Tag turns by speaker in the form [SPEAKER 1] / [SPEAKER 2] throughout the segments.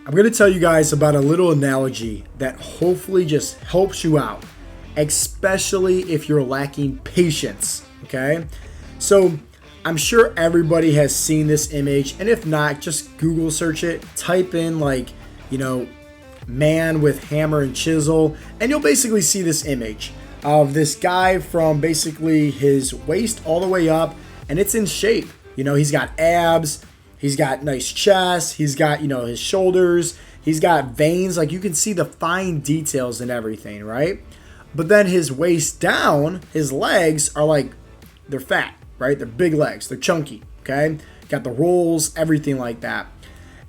[SPEAKER 1] I'm going to tell you guys about a little analogy that hopefully just helps you out, especially if you're lacking patience, okay? So I'm sure everybody has seen this image, and if not, just Google search it, type in man with hammer and chisel, and you'll basically see this image of this guy from basically his waist all the way up, and it's in shape. He's got abs, he's got nice chest, he's got, his shoulders, he's got veins, like you can see the fine details and everything, right? But then his waist down, his legs are like, they're fat, right? They're big legs, they're chunky, okay? Got the rolls, everything like that.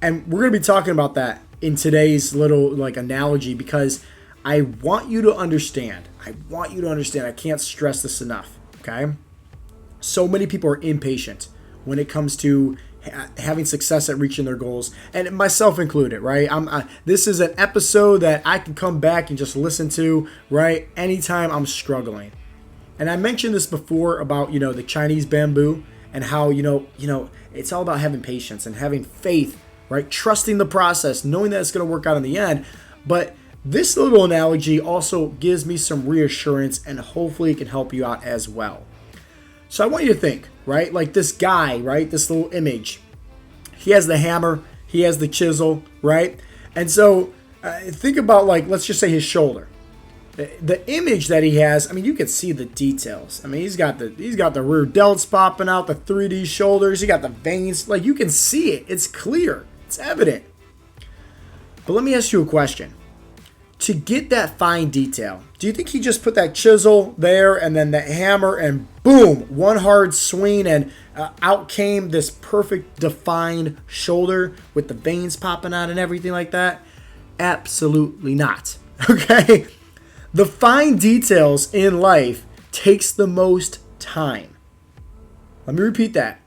[SPEAKER 1] And we're going to be talking about that in today's little analogy because I want you to understand. I can't stress this enough, okay? So many people are impatient when it comes to having success at reaching their goals, and myself included, right? This is an episode that I can come back and just listen to, right? Anytime I'm struggling. And I mentioned this before about, the Chinese bamboo and how, it's all about having patience and having faith, right? Trusting the process, knowing that it's going to work out in the end. But this little analogy also gives me some reassurance and hopefully it can help you out as well. So I want you to think, right? Like this guy, right? This little image. He has the hammer, he has the chisel, right? And so think about let's just say his shoulder. The image that he has, you can see the details. He's got the rear delts popping out, the 3D shoulders, he got the veins, you can see it. It's clear. It's evident. But let me ask you a question. To get that fine detail, do you think he just put that chisel there and then the hammer and boom, one hard swing and out came this perfect defined shoulder with the veins popping out and everything like that? Absolutely not. Okay? The fine details in life takes the most time. Let me repeat that.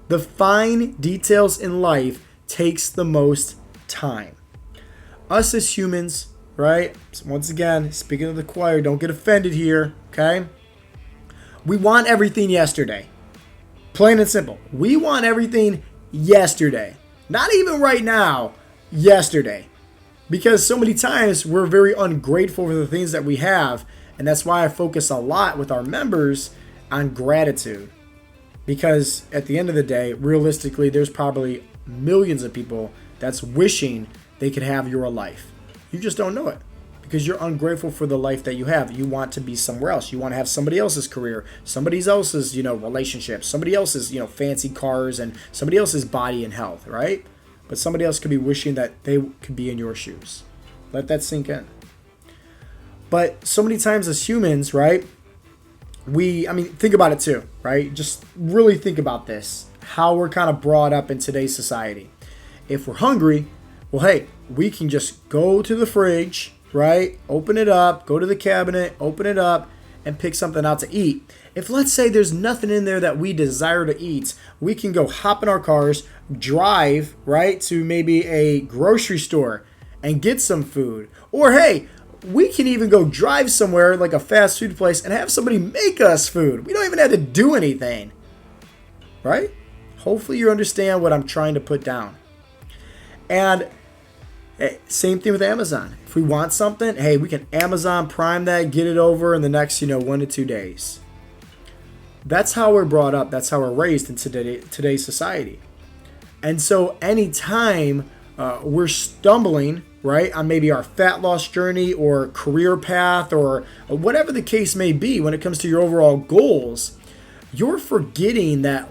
[SPEAKER 1] The fine details in life takes the most time. Us as humans, right? Once again, speaking of the choir, don't get offended here, okay? We want everything yesterday. Plain and simple. We want everything yesterday. Not even right now, yesterday. Because so many times we're very ungrateful for the things that we have, and that's why I focus a lot with our members on gratitude. Because at the end of the day, realistically, there's probably millions of people that's wishing they could have your life. You just don't know it because you're ungrateful for the life that you have. You want to be somewhere else. You want to have somebody else's career, somebody else's, relationships, somebody else's, fancy cars, and somebody else's body and health, right? But somebody else could be wishing that they could be in your shoes. Let that sink in. But so many times as humans, right? Think about it too, right? Just really think about this. How we're kind of brought up in today's society. If we're hungry, well, hey, we can just go to the fridge, right? Open it up, go to the cabinet, open it up, and pick something out to eat. If let's say there's nothing in there that we desire to eat, we can go hop in our cars, drive, right, to maybe a grocery store and get some food. Or hey, we can even go drive somewhere like a fast food place and have somebody make us food. We don't even have to do anything, right? Hopefully you understand what I'm trying to put down. And same thing with Amazon. If we want something, hey, we can Amazon Prime that, get it over in the next, 1 to 2 days. That's how we're brought up. That's how we're raised in today's society. And so anytime we're stumbling, right, on maybe our fat loss journey or career path or whatever the case may be when it comes to your overall goals, you're forgetting that,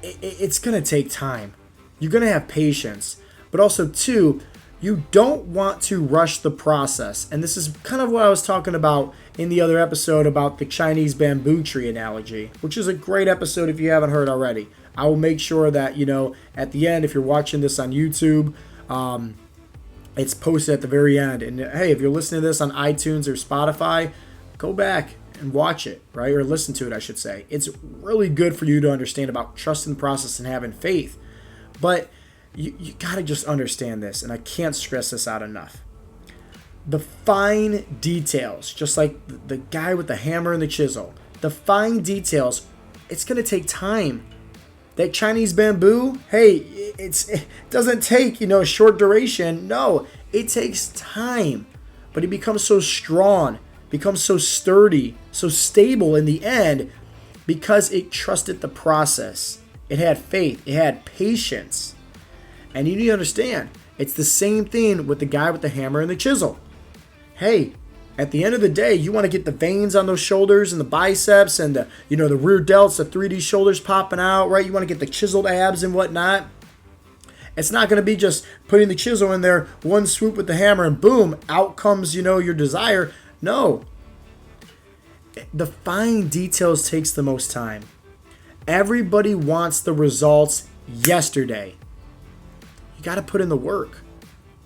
[SPEAKER 1] it's going to take time. You're going to have patience. But also, two, you don't want to rush the process. And this is kind of what I was talking about in the other episode about the Chinese bamboo tree analogy, which is a great episode if you haven't heard already. I will make sure that, at the end, if you're watching this on YouTube, it's posted at the very end. And hey, if you're listening to this on iTunes or Spotify, go back and watch it, right? Or listen to it, I should say. It's really good for you to understand about trusting the process and having faith. But you got to just understand this, and I can't stress this out enough. The fine details, just like the guy with the hammer and the chisel, the fine details, it's going to take time. That Chinese bamboo, hey, it doesn't take, a short duration. No, it takes time. But it becomes so strong, becomes so sturdy, so stable in the end because it trusted the process. It had faith. It had patience. And you need to understand, it's the same thing with the guy with the hammer and the chisel. Hey, at the end of the day, you want to get the veins on those shoulders and the biceps and the rear delts, the 3D shoulders popping out, right? You want to get the chiseled abs and whatnot. It's not going to be just putting the chisel in there, one swoop with the hammer, and boom, out comes, your desire. No. The fine details takes the most time. Everybody wants the results yesterday. You got to put in the work.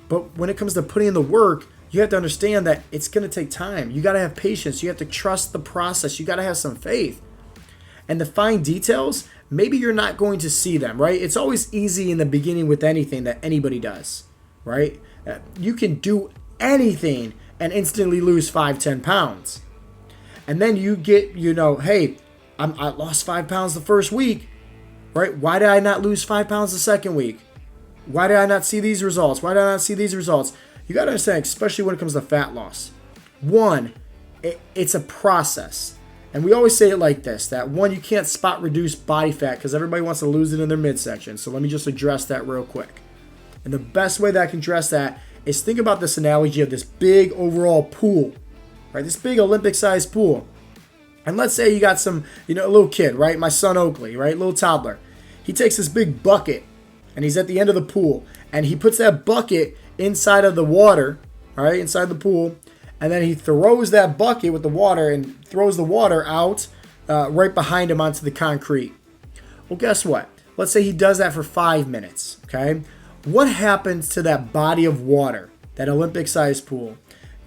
[SPEAKER 1] But when it comes to putting in the work, you have to understand that it's going to take time. You got to have patience. You have to trust the process. You got to have some faith. And the fine details, maybe you're not going to see them, right? It's always easy in the beginning with anything that anybody does, right? You can do anything and instantly lose 5-10 pounds. And then you get, hey, I lost 5 pounds the first week, right? Why did I not lose 5 pounds the second week? Why did I not see these results? Why did I not see these results? You got to understand, especially when it comes to fat loss. One, it's a process. And we always say it like this, that one, you can't spot reduce body fat because everybody wants to lose it in their midsection. So let me just address that real quick. And the best way that I can address that is think about this analogy of this big overall pool, right? This big Olympic-sized pool. And let's say you got some, a little kid, right? My son Oakley, right? Little toddler. He takes this big bucket and he's at the end of the pool. And he puts that bucket inside of the water, all right, inside the pool, and then he throws that bucket with the water and throws the water out right behind him onto the concrete. Well, guess what? Let's say he does that for 5 minutes, okay? What happens to that body of water, that Olympic-sized pool?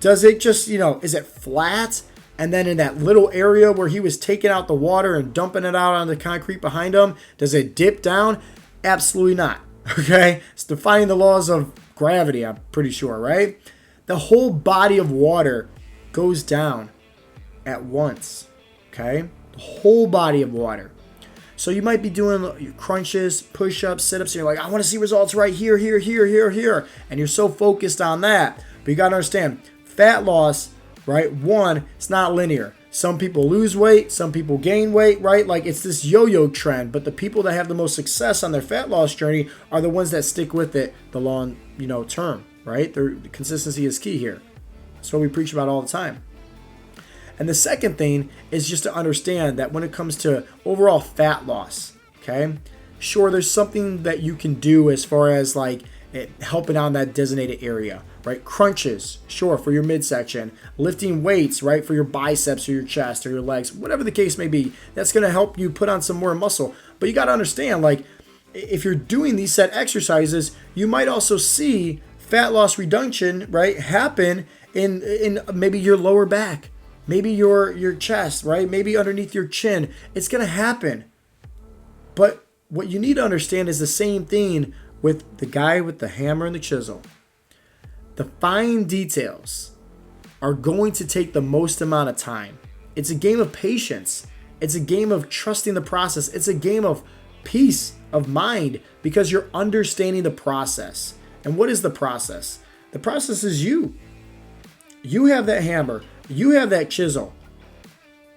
[SPEAKER 1] Does it just, is it flat? And then in that little area where he was taking out the water and dumping it out on the concrete behind him, does it dip down? Absolutely not, okay? It's defying the laws of gravity, I'm pretty sure, right? The whole body of water goes down at once, okay? The whole body of water. So you might be doing your crunches, push-ups, sit-ups, and you're like, I want to see results right here, here, here, here, here. And you're so focused on that. But you got to understand, fat loss, right? One, it's not linear. Some people lose weight, some people gain weight, right? Like it's this yo-yo trend. But the people that have the most success on their fat loss journey are the ones that stick with it the long, term, right? The consistency is key here. That's what we preach about all the time. And the second thing is just to understand that when it comes to overall fat loss, okay, sure, there's something that you can do as far as like helping out in that designated area, right? Crunches, sure, for your midsection. Lifting weights, right, for your biceps or your chest or your legs, whatever the case may be. That's going to help you put on some more muscle. But you got to understand, like, if you're doing these set exercises, you might also see fat loss reduction, right, happen in maybe your lower back, maybe your chest, right, maybe underneath your chin. It's going to happen. But what you need to understand is the same thing with the guy with the hammer and the chisel. The fine details are going to take the most amount of time. It's a game of patience. It's a game of trusting the process. It's a game of peace of mind because you're understanding the process. And what is the process? The process is you. You have that hammer. You have that chisel.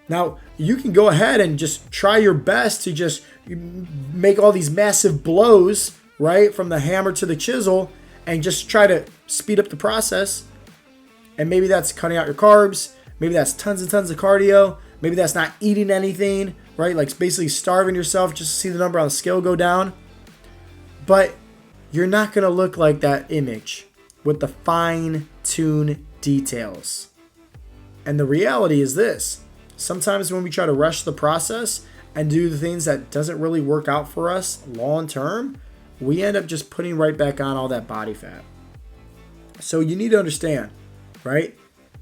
[SPEAKER 1] Now, you can go ahead and just try your best to just make all these massive blows, right, from the hammer to the chisel, and just try to speed up the process. And maybe that's cutting out your carbs. Maybe that's tons and tons of cardio. Maybe that's not eating anything, right? Like basically starving yourself just to see the number on the scale go down. But you're not going to look like that image with the fine-tuned details. And the reality is this. Sometimes when we try to rush the process and do the things that doesn't really work out for us long term, we end up just putting right back on all that body fat. So you need to understand, right?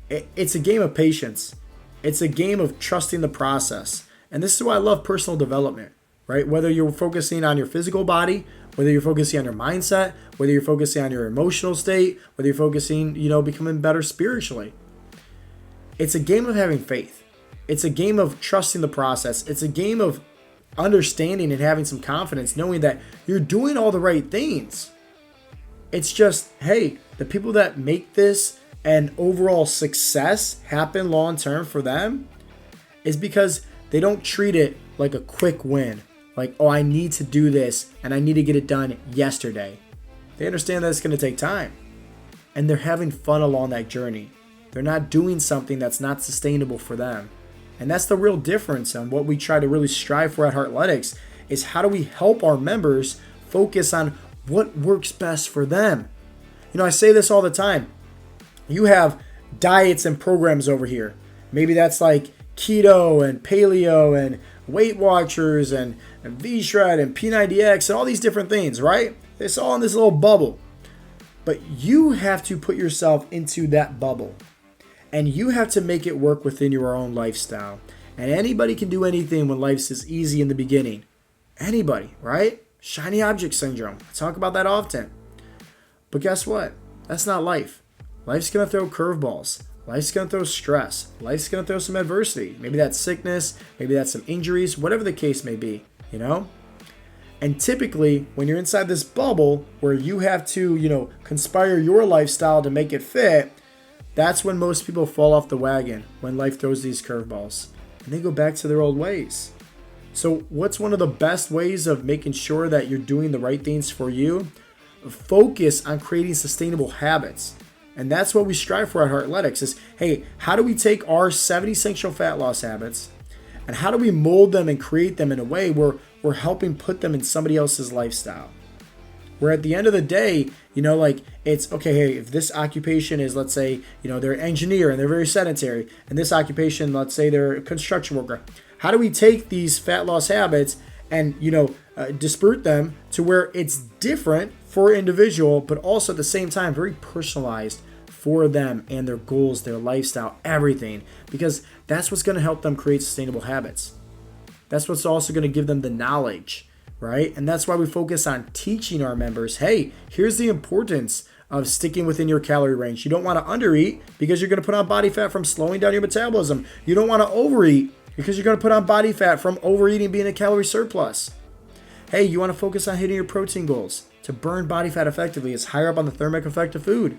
[SPEAKER 1] It's a game of patience. It's a game of trusting the process. And this is why I love personal development, right? Whether you're focusing on your physical body, whether you're focusing on your mindset, whether you're focusing on your emotional state, whether you're focusing, becoming better spiritually. It's a game of having faith. It's a game of trusting the process. It's a game of understanding and having some confidence, knowing that you're doing all the right things. It's just, hey, the people that make this an overall success happen long term for them is because they don't treat it like a quick win. Like, oh, I need to do this and I need to get it done yesterday. They understand that it's going to take time. And they're having fun along that journey. They're not doing something that's not sustainable for them. And that's the real difference. And what we try to really strive for at Heartletics is how do we help our members focus on what works best for them. You know, I say this all the time. You have diets and programs over here. Maybe that's like keto and paleo and Weight Watchers and V-Shred and P90X and all these different things, right? It's all in this little bubble. But you have to put yourself into that bubble. And you have to make it work within your own lifestyle. And anybody can do anything when life's is easy in the beginning. Anybody, right? Shiny object syndrome. I talk about that often. But guess what? That's not life. Life's going to throw curveballs. Life's going to throw stress. Life's going to throw some adversity. Maybe that's sickness. Maybe that's some injuries. Whatever the case may be, you know? And typically, when you're inside this bubble where you have to, conspire your lifestyle to make it fit, that's when most people fall off the wagon, when life throws these curveballs. And they go back to their old ways. So what's one of the best ways of making sure that you're doing the right things for you? Focus on creating sustainable habits. And that's what we strive for at Heartletics is, hey, how do we take our 70 essential fat loss habits and how do we mold them and create them in a way where we're helping put them in somebody else's lifestyle? Where at the end of the day, it's okay, hey, if this occupation is, let's say, they're an engineer and they're very sedentary, and this occupation, let's say they're a construction worker. How do we take these fat loss habits and, disperse them to where it's different for an individual, but also at the same time, very personalized for them and their goals, their lifestyle, everything, because that's what's going to help them create sustainable habits. That's what's also going to give them the knowledge, right? And that's why we focus on teaching our members, hey, here's the importance of sticking within your calorie range. You don't want to undereat because you're going to put on body fat from slowing down your metabolism. You don't want to overeat because you're going to put on body fat from overeating, being a calorie surplus. Hey, you want to focus on hitting your protein goals. To burn body fat effectively, it's higher up on the thermic effect of food.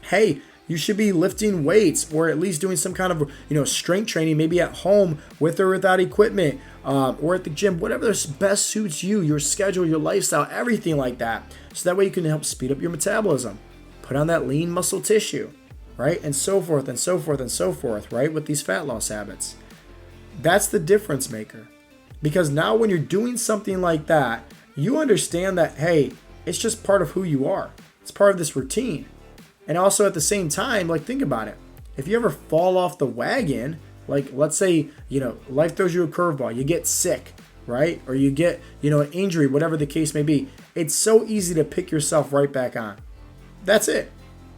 [SPEAKER 1] Hey, you should be lifting weights or at least doing some kind of, strength training, maybe at home with or without equipment, or at the gym, whatever best suits you, your schedule, your lifestyle, everything like that. So that way you can help speed up your metabolism, put on that lean muscle tissue, right? And so forth and so forth and so forth, right? With these fat loss habits. That's the difference maker. Because now when you're doing something like that, you understand that, hey, it's just part of who you are. It's part of this routine. And also at the same time, think about it. If you ever fall off the wagon, let's say, life throws you a curveball, you get sick, right? Or you get, an injury, whatever the case may be. It's so easy to pick yourself right back on. That's it.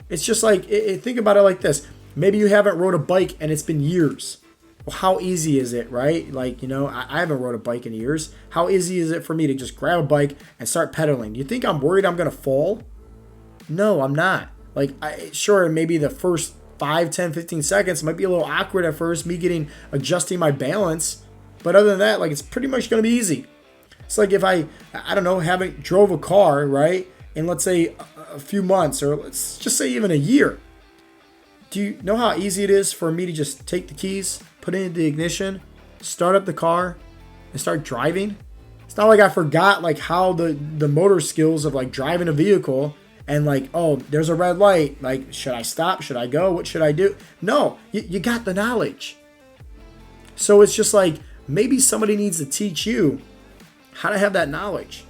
[SPEAKER 1] It's just think about it like this. Maybe you haven't rode a bike and it's been years. Well, how easy is it, right? I haven't rode a bike in years. How easy is it for me to just grab a bike and start pedaling? You think I'm worried I'm going to fall? No, I'm not. Sure, maybe the first 5, 10, 15 seconds might be a little awkward at first, me adjusting my balance. But other than that, it's pretty much going to be easy. It's like if I don't know, haven't drove a car, right? In let's say a few months or let's just say even a year. Do you know how easy it is for me to just take the keys, put it in the ignition, start up the car, and start driving? It's not like I forgot how the motor skills of driving a vehicle and oh, there's a red light. Should I stop? Should I go? What should I do? No, you got the knowledge. So it's just maybe somebody needs to teach you how to have that knowledge,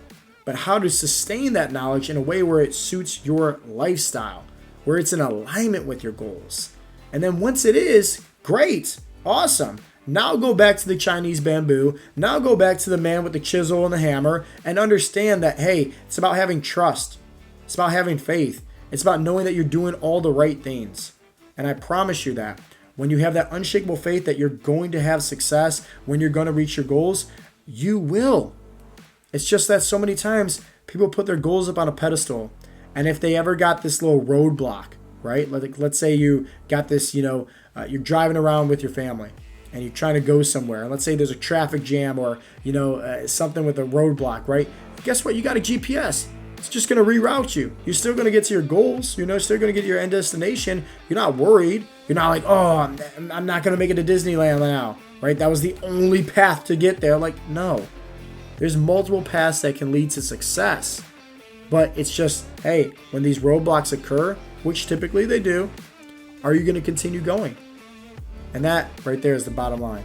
[SPEAKER 1] but how to sustain that knowledge in a way where it suits your lifestyle, where it's in alignment with your goals. And then once it is, great, awesome. Now go back to the Chinese bamboo. Now go back to the man with the chisel and the hammer and understand that, hey, it's about having trust. It's about having faith. It's about knowing that you're doing all the right things. And I promise you that when you have that unshakable faith that you're going to have success, when you're going to reach your goals, you will. It's just that so many times people put their goals up on a pedestal. And if they ever got this little roadblock, right? Let's say you got this, you're driving around with your family and you're trying to go somewhere, and let's say there's a traffic jam or, something with a roadblock, right? Guess what? You got a GPS. It's just going to reroute you. You're still going to get to your goals. Still going to get to your end destination. You're not worried. You're not like, oh, I'm not going to make it to Disneyland now, right? That was the only path to get there. Like, no. There's multiple paths that can lead to success. But it's just, hey, when these roadblocks occur, which typically they do, are you going to continue going? And that right there is the bottom line.